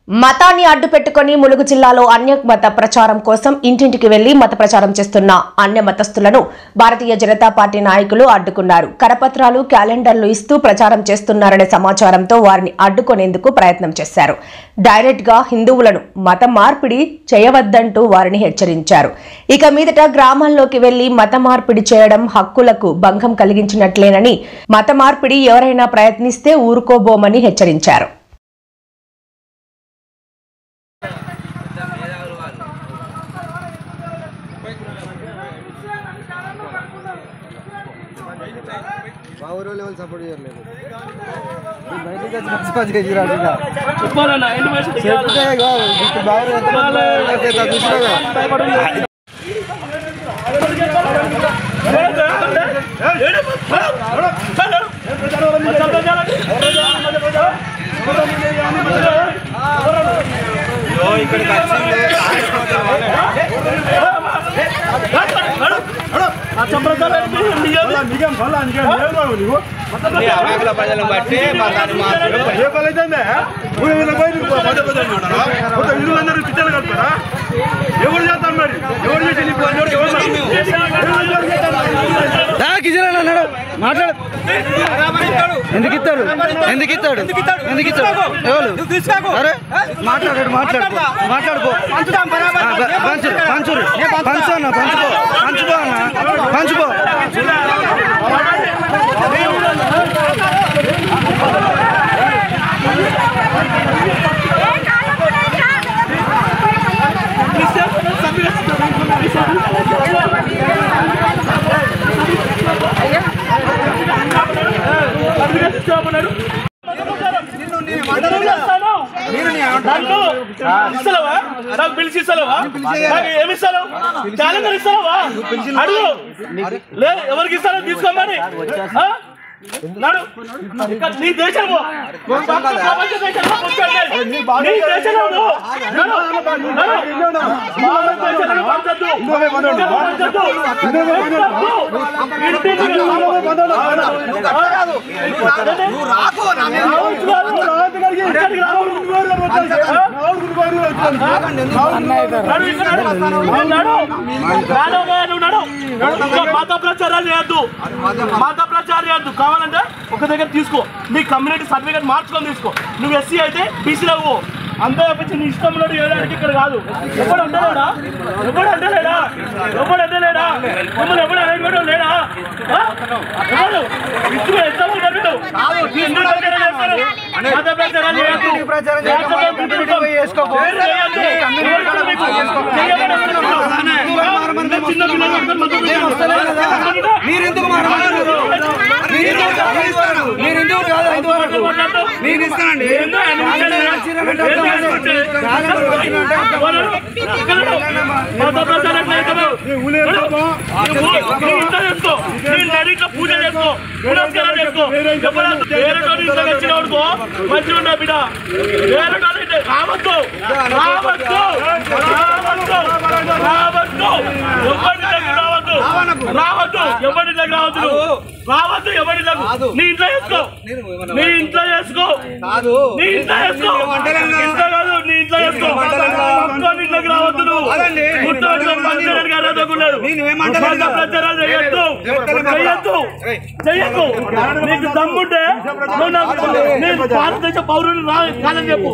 మతాన్ని అడ్డు పెట్టుకుని ములుగు జిల్లాలో అన్య మత ప్రచారం కోసం ఇంటింటికి వెళ్లి మత ప్రచారం చేస్తున్న అన్య మతస్థులను భారతీయ జనతా పార్టీ నాయకులు అడ్డుకున్నారు. కరపత్రాలు, క్యాలెండర్లు ఇస్తూ ప్రచారం చేస్తున్నారనే సమాచారంతో వారిని అడ్డుకునేందుకు ప్రయత్నం చేశారు. డైరెక్ట్ గా హిందువులను మత మార్పిడి చేయవద్దంటూ వారిని హెచ్చరించారు. ఇక మీదట గ్రామాల్లోకి వెళ్లి మత మార్పిడి చేయడం హక్కులకు భంగం కలిగించినట్లేనని, మత మార్పిడి ఎవరైనా ప్రయత్నిస్తే ఊరుకోబోమని హెచ్చరించారు. बावरो लेवल सपोर्ट చేయలేదు బయటికి వచ్చి మంచి చేసిరాడుగా చెప్పాలన్నా ఎన్ని మ్యాచ్ చెప్తేగా ఇప్పుడు బావరు ఎంత మంది చూసినాగా యో ఇక్కడికి వచ్చిందే ప్రజలను బట్టి ఎవరు చేస్తాను మరి ఎవరు మాట్లాడు ఎందుకు ఇస్తాడు ఎవరు మాట్లాడాడు మాట్లాడుకో పంచుకో ఎవరికి ఇస్తారో తీసుకోమని నీ దేశంలో మత ప్రచారాలు చేయొద్దు, మత ప్రచారం చేయొద్దు. కావాలంటే ఒక దగ్గర తీసుకో, నీ కమ్యూనిటీ సర్టిఫికేట్ మార్చుకొని తీసుకో. నువ్వు ఎస్సీ అయితే బీసీలో అంతే తప్పించి నీ ఇష్టంలో వేయడానికి ఇక్కడ కాదు. ఎప్పుడు అంటలేడా మమ్మల్ని ఎప్పుడు అరేంజ్మెంట్ లేడా? ఎవరు ఇష్టం ఎట్లా మత ప్రచారాలు మీరెందుకు నేను ఇస్తానండి పూజ చేసుకో, పునస్కారం చేసుకో. వచ్చినవాడుకో మంచిగా ఉండే బిడ్డ. రావద్దు ఎవరిలోకి నీ ఇంట్లో చేసుకో, నీ ఇంట్లో చేసుకో కాదు, ఇంట్లోకి రావద్దు. నువ్వు ప్రచారాలు చెయ్యొద్దు. నీకు దమ్ముంటే నేను భారతదేశ పౌరుని కాదని చెప్పు.